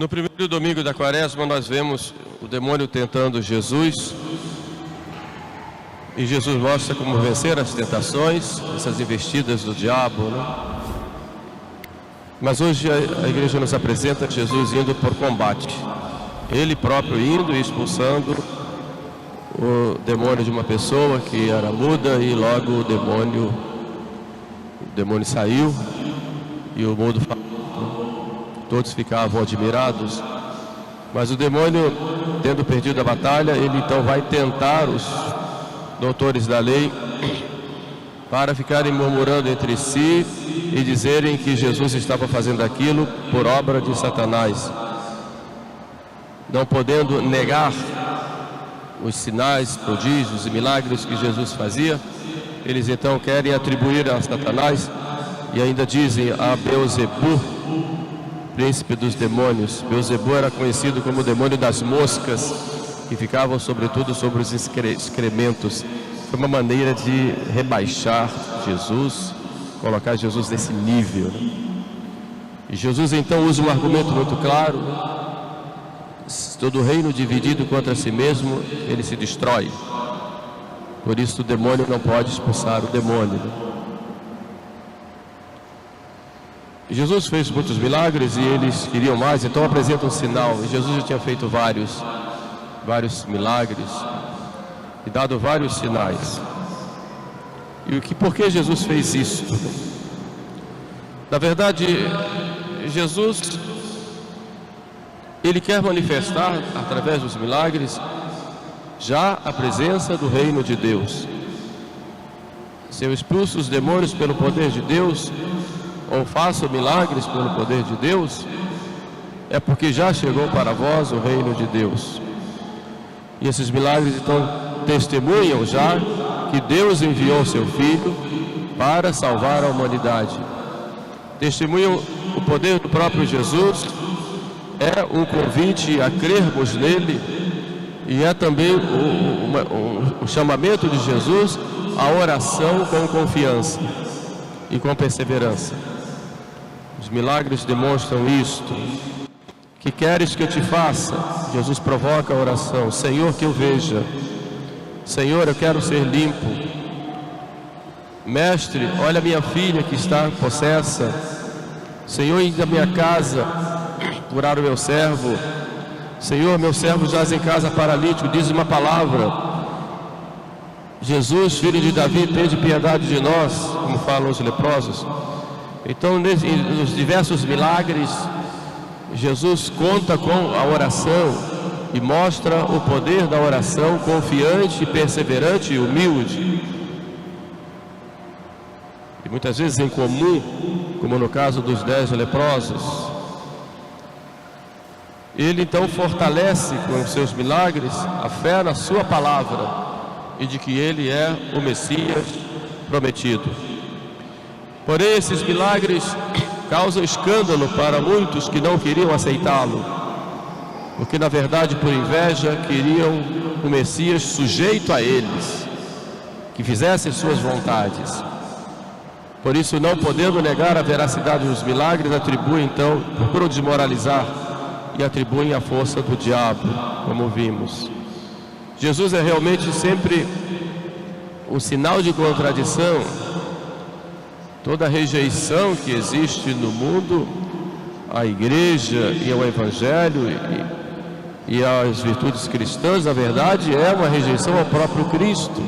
No primeiro domingo da Quaresma, nós vemos o demônio tentando Jesus. E Jesus mostra como vencer as tentações, essas investidas do diabo, né? Mas hoje a igreja nos apresenta Jesus indo por combate. Ele próprio indo e expulsando o demônio de uma pessoa que era muda, e logo o demônio saiu e o mudo falou. Todos ficavam admirados. Mas o demônio, tendo perdido a batalha, ele então vai tentar os doutores da lei para ficarem murmurando entre si e dizerem que Jesus estava fazendo aquilo por obra de Satanás, não podendo negar os sinais, prodígios e milagres que Jesus fazia. Eles então querem atribuir a Satanás e ainda dizem a Beelzebu, príncipe dos demônios. Beelzebu era conhecido como o demônio das moscas, que ficavam sobretudo sobre os excrementos. Foi uma maneira de rebaixar Jesus, colocar Jesus nesse nível, né? E Jesus então usa um argumento muito claro, né? Todo reino dividido contra si mesmo, ele se destrói. Por isso o demônio não pode expulsar o demônio, né? Jesus fez muitos milagres e eles queriam mais, então apresenta um sinal. E Jesus já tinha feito vários milagres e dado vários sinais. E por que Jesus fez isso? Na verdade, Jesus, ele quer manifestar através dos milagres já a presença do reino de Deus. Se eu expulso os demônios pelo poder de Deus, ou faço milagres pelo poder de Deus, é porque já chegou para vós o reino de Deus. E esses milagres então testemunham já que Deus enviou seu Filho para salvar a humanidade. Testemunham o poder do próprio Jesus, é um convite a crermos nele, e é também o chamamento de Jesus à oração com confiança e com perseverança. Os milagres demonstram isto. Que queres que eu te faça? Jesus provoca a oração. Senhor, que eu veja. Senhor, eu quero ser limpo. Mestre, olha minha filha que está possessa. Senhor, ir da minha casa, curar o meu servo. Senhor, meu servo jaz em casa paralítico, diz uma palavra. Jesus, filho de Davi, tende piedade de nós, como falam os leprosos. Então, nos diversos milagres, Jesus conta com a oração e mostra o poder da oração confiante, perseverante e humilde. E muitas vezes em comum, como no caso dos 10 leprosos. Ele então fortalece com os seus milagres a fé na sua palavra e de que ele é o Messias prometido. Porém, esses milagres causam escândalo para muitos que não queriam aceitá-lo, porque na verdade, por inveja, queriam o Messias sujeito a eles, que fizesse suas vontades. Por isso, não podendo negar a veracidade dos milagres, atribuem então, procuram desmoralizar e atribuem a força do diabo, como vimos. Jesus é realmente sempre um sinal de contradição. Toda a rejeição que existe no mundo à igreja e ao evangelho e às virtudes cristãs, na verdade, é uma rejeição ao próprio Cristo,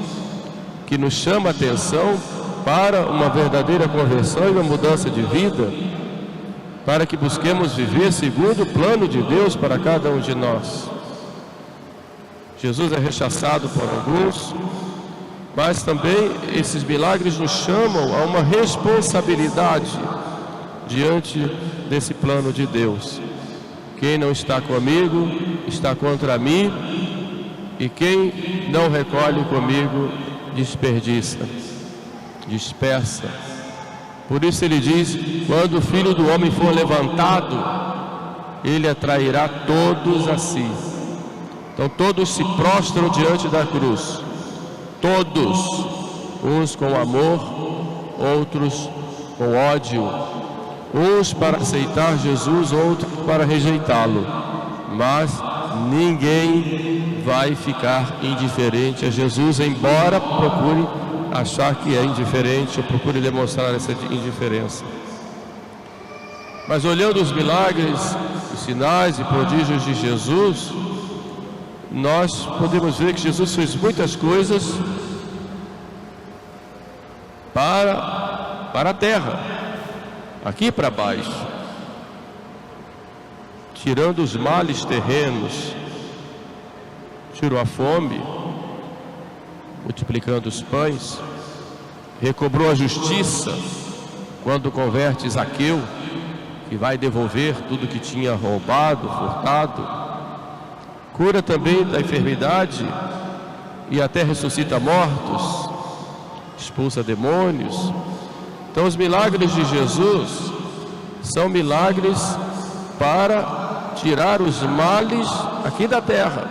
que nos chama a atenção para uma verdadeira conversão e uma mudança de vida, para que busquemos viver segundo o plano de Deus para cada um de nós. Jesus é rechaçado por alguns, mas também esses milagres nos chamam a uma responsabilidade diante desse plano de Deus. Quem não está comigo, está contra mim, e quem não recolhe comigo, dispersa. Por isso ele diz, quando o Filho do Homem for levantado, ele atrairá todos a si. Então todos se prostram diante da cruz. Todos, uns com amor, outros com ódio, uns para aceitar Jesus, outros para rejeitá-lo, mas ninguém vai ficar indiferente a Jesus, embora procure achar que é indiferente ou procure demonstrar essa indiferença. Mas olhando os milagres, os sinais e prodígios de Jesus, nós podemos ver que Jesus fez muitas coisas para a terra, aqui para baixo, tirando os males terrenos, tirou a fome, multiplicando os pães, recobrou a justiça, quando converte Zaqueu, que vai devolver tudo que tinha roubado, furtado, cura também da enfermidade e até ressuscita mortos, expulsa demônios. Então os milagres de Jesus são milagres para tirar os males aqui da terra.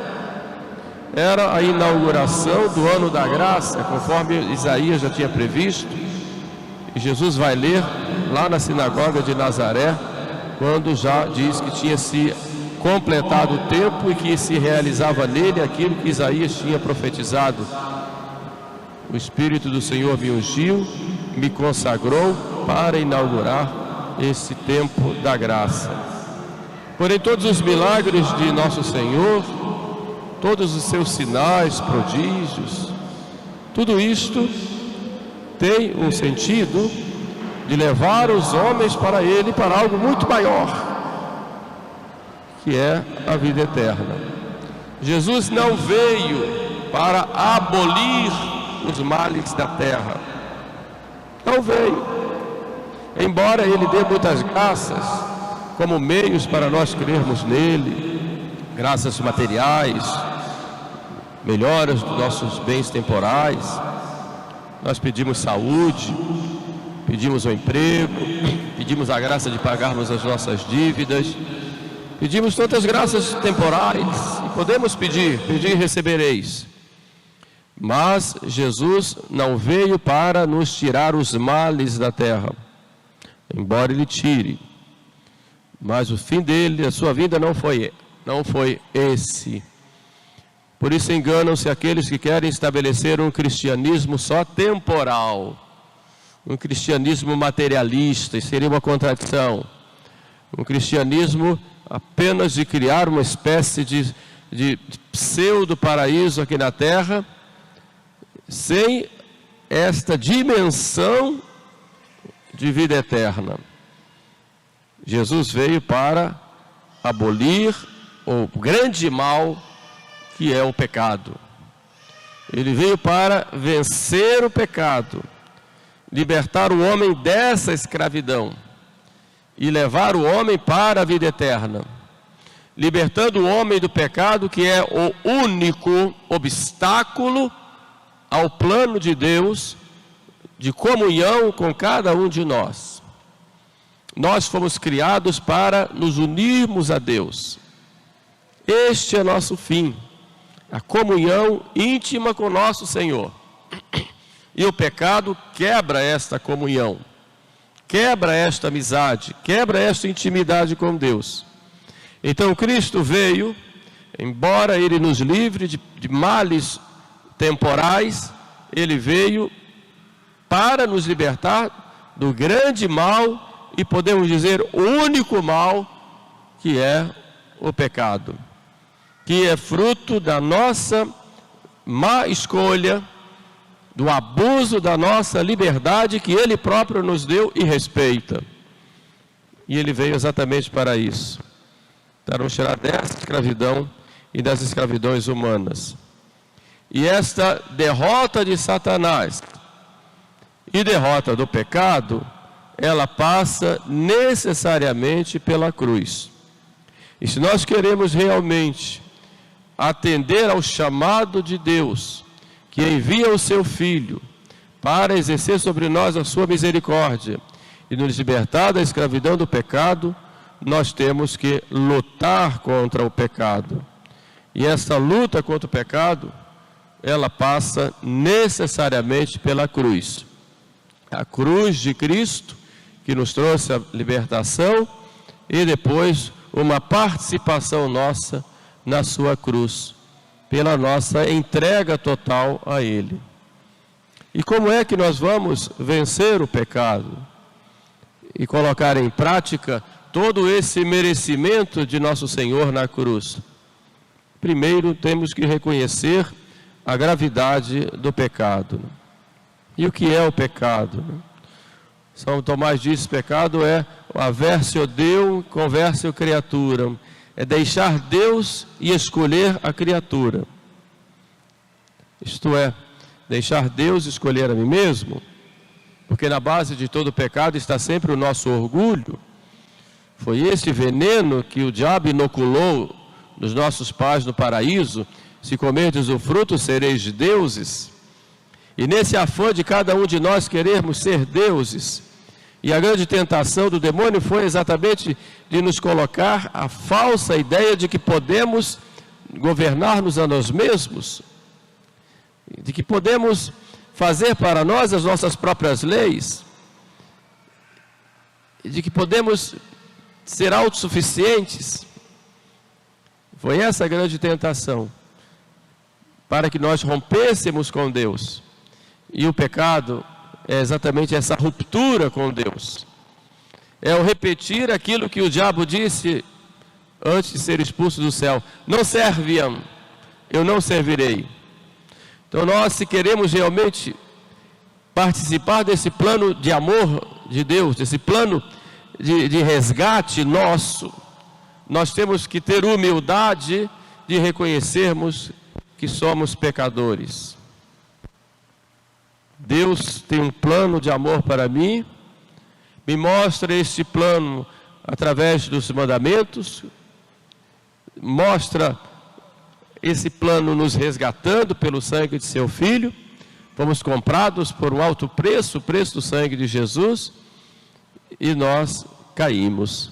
Era a inauguração do ano da graça, conforme Isaías já tinha previsto, e Jesus vai ler lá na sinagoga de Nazaré, quando já diz que tinha se completado o tempo e que se realizava nele aquilo que Isaías tinha profetizado. O Espírito do Senhor me ungiu, me consagrou para inaugurar esse tempo da graça. Porém, todos os milagres de nosso Senhor, todos os seus sinais, prodígios, tudo isto tem um sentido de levar os homens para Ele, para algo muito maior, que é a vida eterna. Jesus não veio para abolir os males da terra. Não veio. Embora Ele dê muitas graças, como meios para nós crermos nele, graças materiais, melhoras dos nossos bens temporais, nós pedimos saúde, pedimos um emprego, pedimos a graça de pagarmos as nossas dívidas, pedimos tantas graças temporais, e podemos pedir e recebereis. Mas Jesus não veio para nos tirar os males da terra, embora Ele tire. Mas o fim dele, a sua vida não foi esse. Por isso enganam-se aqueles que querem estabelecer um cristianismo só temporal, um cristianismo materialista, e seria uma contradição. Um cristianismo apenas de criar uma espécie de pseudo-paraíso aqui na terra, sem esta dimensão de vida eterna. Jesus veio para abolir o grande mal que é o pecado. Ele veio para vencer o pecado, libertar o homem dessa escravidão e levar o homem para a vida eterna, libertando o homem do pecado, que é o único obstáculo ao plano de Deus de comunhão com cada um de nós. Nós fomos criados para nos unirmos a Deus. Este é nosso fim, a comunhão íntima com nosso Senhor. E o pecado quebra esta comunhão, quebra esta amizade, quebra esta intimidade com Deus. Então Cristo veio, embora Ele nos livre de males temporais, Ele veio para nos libertar do grande mal, e podemos dizer o único mal, que é o pecado, que é fruto da nossa má escolha, do abuso da nossa liberdade que Ele próprio nos deu e respeita. E Ele veio exatamente para isso, para nos tirar dessa escravidão e das escravidões humanas. E esta derrota de Satanás e derrota do pecado, ela passa necessariamente pela cruz. E se nós queremos realmente atender ao chamado de Deus, que envia o seu Filho para exercer sobre nós a sua misericórdia e nos libertar da escravidão do pecado, nós temos que lutar contra o pecado. E essa luta contra o pecado, ela passa necessariamente pela cruz. A cruz de Cristo, que nos trouxe a libertação e depois uma participação nossa na sua cruz, pela nossa entrega total a Ele. E como é que nós vamos vencer o pecado e colocar em prática todo esse merecimento de nosso Senhor na cruz? Primeiro temos que reconhecer a gravidade do pecado. E o que é o pecado? São Tomás diz: pecado é aversio Deum, conversio creatura. É deixar Deus e escolher a criatura. Isto é, deixar Deus escolher a mim mesmo, porque na base de todo pecado está sempre o nosso orgulho. Foi esse veneno que o diabo inoculou nos nossos pais no paraíso: se comerdes o fruto, sereis deuses. E nesse afã de cada um de nós querermos ser deuses, e a grande tentação do demônio foi exatamente de nos colocar a falsa ideia de que podemos governar-nos a nós mesmos, de que podemos fazer para nós as nossas próprias leis, de que podemos ser autossuficientes. Foi essa a grande tentação, para que nós rompêssemos com Deus. E o pecado é exatamente essa ruptura com Deus. É o repetir aquilo que o diabo disse antes de ser expulso do céu: não serviam, eu não servirei. Então nós, se queremos realmente participar desse plano de amor de Deus, desse plano de resgate nosso, nós temos que ter humildade de reconhecermos que somos pecadores. Deus tem um plano de amor para mim, me mostra esse plano através dos mandamentos, mostra esse plano nos resgatando pelo sangue de seu Filho. Fomos comprados por um alto preço, o preço do sangue de Jesus, e nós caímos,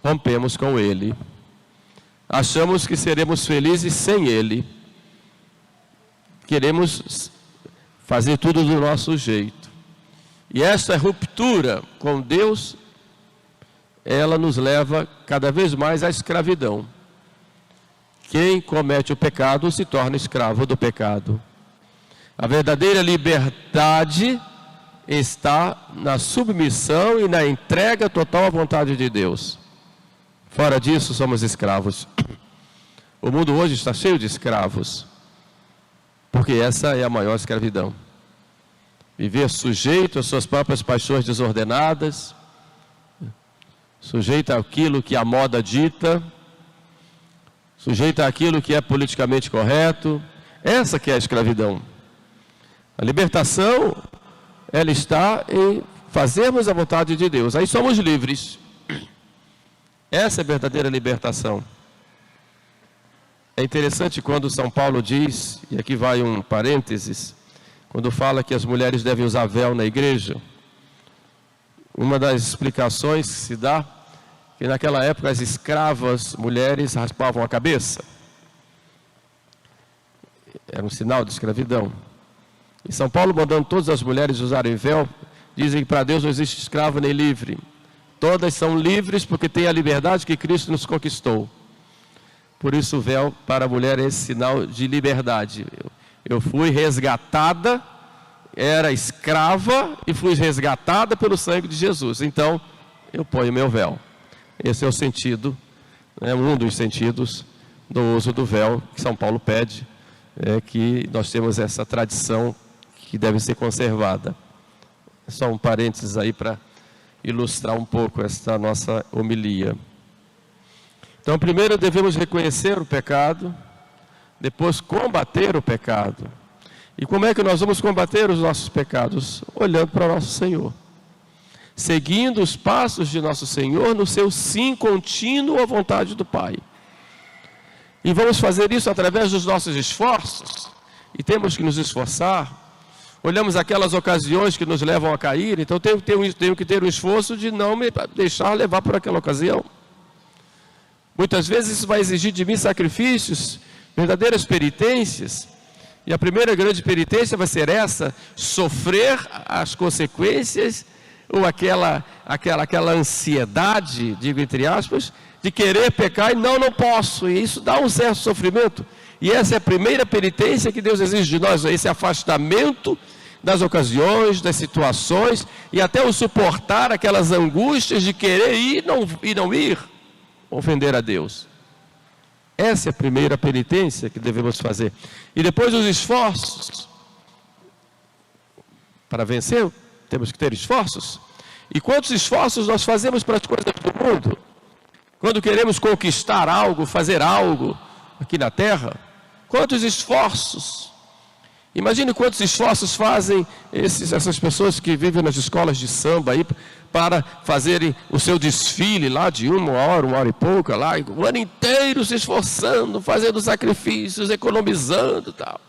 rompemos com Ele. Achamos que seremos felizes sem Ele. Queremos fazer tudo do nosso jeito. E esta ruptura com Deus, ela nos leva cada vez mais à escravidão. Quem comete o pecado se torna escravo do pecado. A verdadeira liberdade está na submissão e na entrega total à vontade de Deus. Fora disso, somos escravos. O mundo hoje está cheio de escravos, porque essa é a maior escravidão. Viver sujeito às suas próprias paixões desordenadas, sujeito àquilo que a moda dita, sujeito àquilo que é politicamente correto. Essa que é a escravidão. A libertação, ela está em fazermos a vontade de Deus. Aí somos livres. Essa é a verdadeira libertação. É interessante quando São Paulo diz, e aqui vai um parênteses, quando fala que as mulheres devem usar véu na igreja. Uma das explicações que se dá, que naquela época as escravas mulheres raspavam a cabeça. Era um sinal de escravidão. E São Paulo, mandando todas as mulheres usarem véu, dizem que para Deus não existe escravo nem livre. Todas são livres porque têm a liberdade que Cristo nos conquistou. Por isso o véu para a mulher é esse sinal de liberdade. Eu fui resgatada, era escrava e fui resgatada pelo sangue de Jesus. Então eu ponho meu véu. Esse é o sentido, um dos sentidos do uso do véu que São Paulo pede, que nós temos essa tradição que deve ser conservada. Só um parênteses aí para ilustrar um pouco esta nossa homilia. Então, primeiro devemos reconhecer o pecado, depois combater o pecado. E como é que nós vamos combater os nossos pecados? Olhando para o nosso Senhor. Seguindo os passos de nosso Senhor no seu sim contínuo à vontade do Pai. E vamos fazer isso através dos nossos esforços. E temos que nos esforçar. Olhamos aquelas ocasiões que nos levam a cair. Então tenho que ter um esforço de não me deixar levar por aquela ocasião. Muitas vezes isso vai exigir de mim sacrifícios, verdadeiras penitências. E a primeira grande penitência vai ser essa: sofrer as consequências ou aquela ansiedade, digo entre aspas, de querer pecar e não posso, e isso dá um certo sofrimento. E essa é a primeira penitência que Deus exige de nós, esse afastamento das ocasiões, das situações, e até o suportar aquelas angústias de querer ir e não ir, ofender a Deus. Essa é a primeira penitência que devemos fazer. E depois os esforços. Para vencer, temos que ter esforços. E quantos esforços nós fazemos para as coisas do mundo? Quando queremos conquistar algo, fazer algo aqui na terra, quantos esforços? Imagine quantos esforços fazem essas pessoas que vivem nas escolas de samba aí para fazerem o seu desfile lá de 1 hora e pouca, lá, o ano inteiro se esforçando, fazendo sacrifícios, economizando e tal.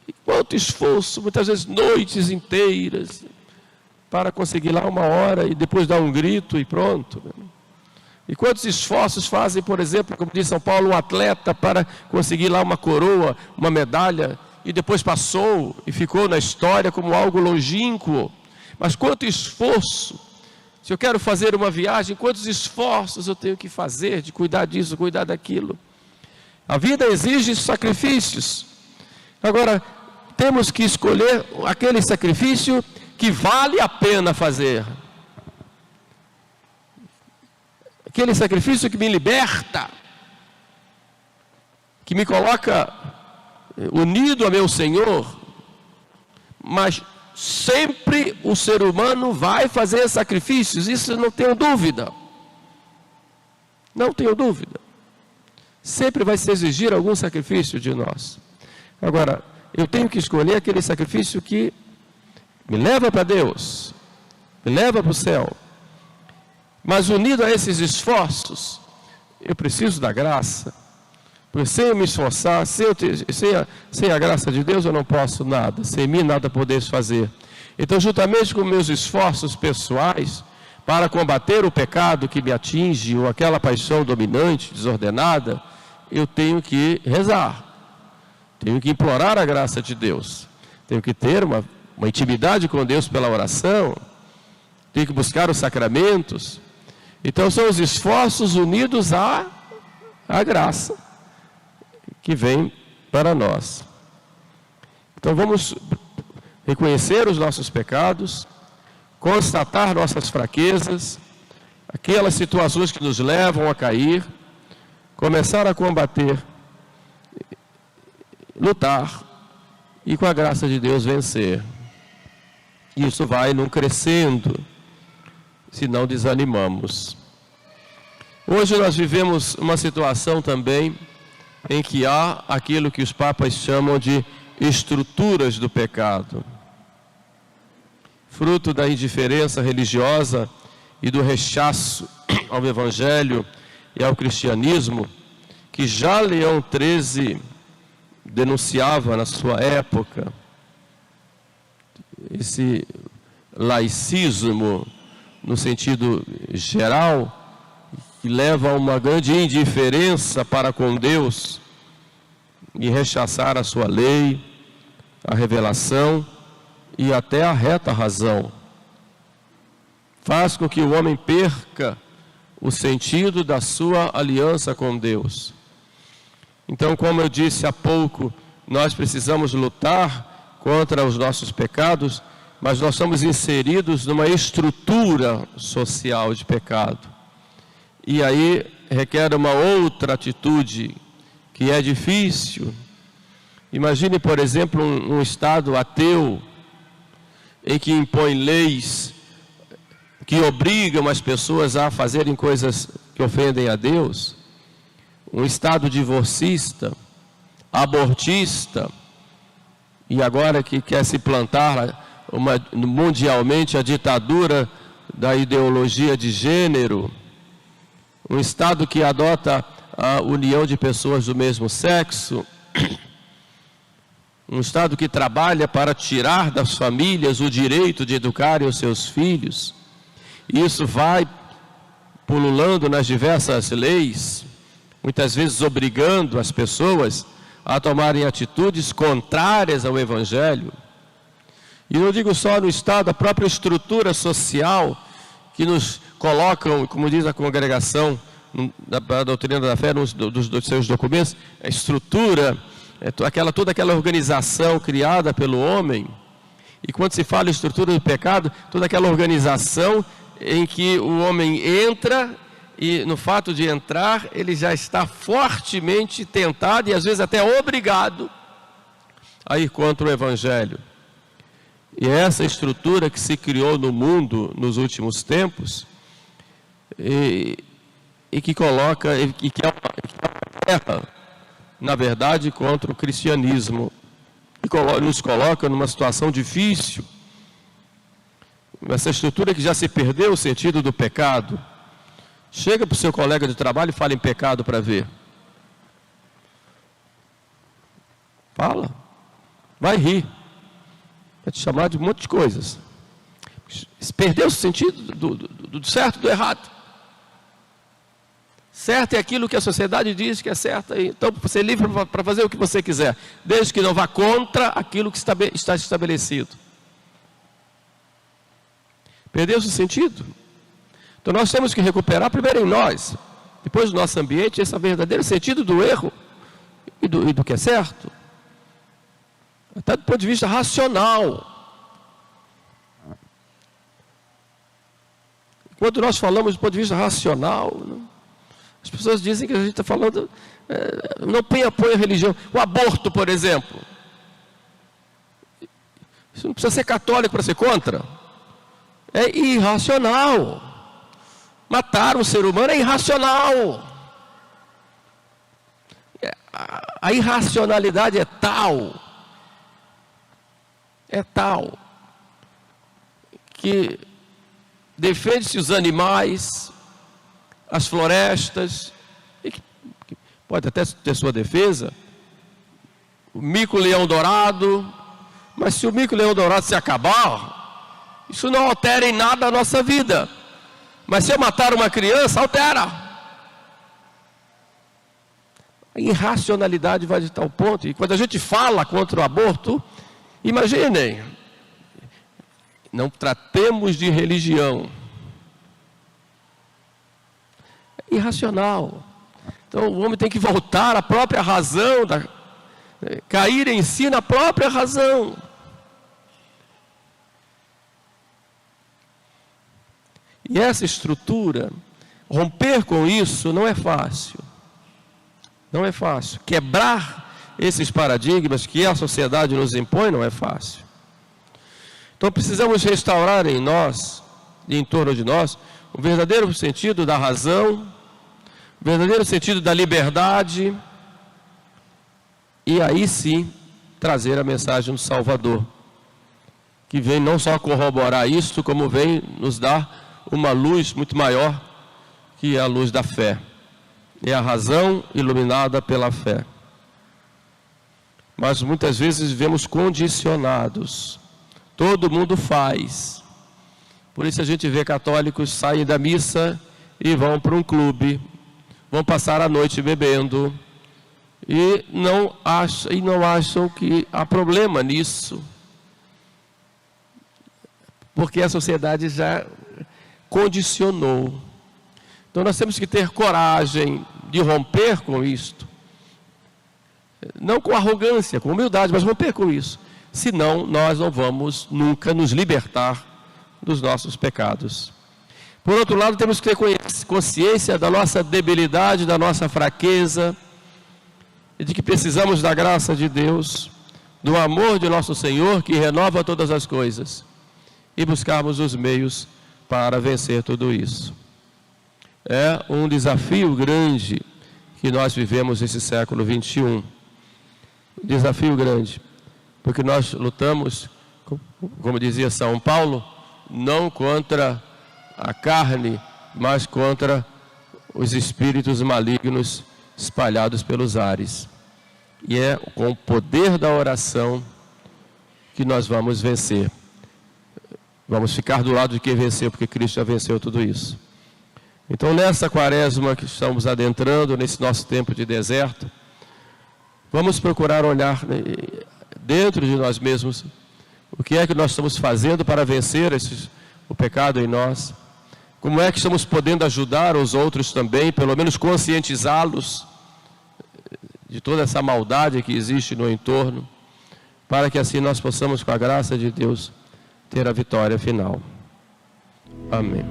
E quanto esforço, muitas vezes noites inteiras, para conseguir lá 1 hora e depois dar um grito e pronto. E quantos esforços fazem, por exemplo, como diz São Paulo, um atleta para conseguir lá uma coroa, uma medalha, e depois passou e ficou na história como algo longínquo. Mas quanto esforço, se eu quero fazer uma viagem, quantos esforços eu tenho que fazer de cuidar disso, cuidar daquilo. A vida exige sacrifícios. Agora, temos que escolher aquele sacrifício que vale a pena fazer. Aquele sacrifício que me liberta, que me coloca unido a meu Senhor. Mas sempre o ser humano vai fazer sacrifícios, isso não tenho dúvida. Não tenho dúvida. Sempre vai se exigir algum sacrifício de nós. Agora, eu tenho que escolher aquele sacrifício que me leva para Deus, me leva para o céu. Mas unido a esses esforços, eu preciso da graça. Porque sem eu me esforçar, sem a graça de Deus, eu não posso nada. Sem mim, nada podeis fazer. Então, juntamente com meus esforços pessoais, para combater o pecado que me atinge, ou aquela paixão dominante, desordenada, eu tenho que rezar. Tenho que implorar a graça de Deus. Tenho que ter uma intimidade com Deus pela oração. Tenho que buscar os sacramentos. Então, são os esforços unidos à graça que vem para nós. Então vamos reconhecer os nossos pecados, constatar nossas fraquezas, aquelas situações que nos levam a cair, começar a combater, lutar e com a graça de Deus vencer. Isso vai não crescendo, se não desanimamos. Hoje nós vivemos uma situação também em que há aquilo que os papas chamam de estruturas do pecado. Fruto da indiferença religiosa e do rechaço ao Evangelho e ao cristianismo, que já Leão XIII denunciava na sua época. Esse laicismo, no sentido geral, que leva a uma grande indiferença para com Deus e rechaçar a sua lei, a revelação e até a reta razão. Faz com que o homem perca o sentido da sua aliança com Deus. Então, como eu disse há pouco, nós precisamos lutar contra os nossos pecados, mas nós somos inseridos numa estrutura social de pecado. E aí requer uma outra atitude que é difícil. Imagine, por exemplo, um Estado ateu em que impõe leis que obrigam as pessoas a fazerem coisas que ofendem a Deus. Um Estado divorcista, abortista, e agora que quer se plantar mundialmente a ditadura da ideologia de gênero. Um Estado que adota a união de pessoas do mesmo sexo. Um Estado que trabalha para tirar das famílias o direito de educarem os seus filhos. Isso vai pululando nas diversas leis, muitas vezes obrigando as pessoas a tomarem atitudes contrárias ao Evangelho. E não digo só no Estado, a própria estrutura social que nos colocam, como diz a congregação, da doutrina da fé, dos seus documentos, a estrutura, toda aquela organização criada pelo homem. E quando se fala em estrutura do pecado, toda aquela organização em que o homem entra, e no fato de entrar, ele já está fortemente tentado e às vezes até obrigado a ir contra o Evangelho. E é essa estrutura que se criou no mundo nos últimos tempos, e que coloca, que é uma guerra, na verdade, contra o cristianismo, e nos coloca numa situação difícil. Essa estrutura que já se perdeu o sentido do pecado. Chega para o seu colega de trabalho e fala em pecado para ver. Fala. Vai rir. Vai te chamar de um monte de coisas. Perdeu o sentido do certo e do errado. Certo é aquilo que a sociedade diz que é certo. Então você é livre para fazer o que você quiser, desde que não vá contra aquilo que está estabelecido. Perdeu-se o sentido. Então nós temos que recuperar primeiro em nós, depois no nosso ambiente, esse verdadeiro sentido do erro e do que é certo. Até do ponto de vista racional. Quando nós falamos do ponto de vista racional, as pessoas dizem que a gente está falando, não põe apoio à religião. O aborto, por exemplo. Você não precisa ser católico para ser contra. É irracional. Matar um ser humano é irracional. A irracionalidade é tal, que defende-se os animais, as florestas, e que pode até ter sua defesa, o mico-leão dourado, mas se o mico-leão dourado se acabar, isso não altera em nada a nossa vida. Mas se eu matar uma criança, altera. A irracionalidade vai de tal ponto, e quando a gente fala contra o aborto, imaginem, não tratemos de religião. É irracional. Então o homem tem que voltar à própria razão, cair em si na própria razão. E essa estrutura, romper com isso não é fácil. Não é fácil. Quebrar esses paradigmas que a sociedade nos impõe não é fácil. Então precisamos restaurar em nós, e em torno de nós, o verdadeiro sentido da razão, o verdadeiro sentido da liberdade, e aí sim trazer a mensagem do Salvador, que vem não só corroborar isto, como vem nos dar uma luz muito maior, que é a luz da fé. É a razão iluminada pela fé. Mas muitas vezes vivemos condicionados. Todo mundo faz. Por isso a gente vê católicos saem da missa e vão para um clube, vão passar a noite bebendo, e não acham que há problema nisso. Porque a sociedade já condicionou. Então nós temos que ter coragem de romper com isto. Não com arrogância, com humildade, mas romper com isso. Senão nós não vamos nunca nos libertar dos nossos pecados. Por outro lado, temos que ter consciência da nossa debilidade, da nossa fraqueza, e de que precisamos da graça de Deus, do amor de nosso Senhor, que renova todas as coisas, e buscarmos os meios para vencer tudo isso. É um desafio grande que nós vivemos nesse século 21. Desafio grande, porque nós lutamos, como dizia São Paulo, não contra a carne, mas contra os espíritos malignos espalhados pelos ares. E é com o poder da oração que nós vamos vencer. Vamos ficar do lado de quem venceu, porque Cristo já venceu tudo isso. Então, nessa quaresma que estamos adentrando, nesse nosso tempo de deserto, vamos procurar olhar dentro de nós mesmos O que é que nós estamos fazendo para vencer o pecado em nós? Como é que estamos podendo ajudar os outros também, pelo menos conscientizá-los de toda essa maldade que existe no entorno, para que assim nós possamos, com a graça de Deus, ter a vitória final. Amém.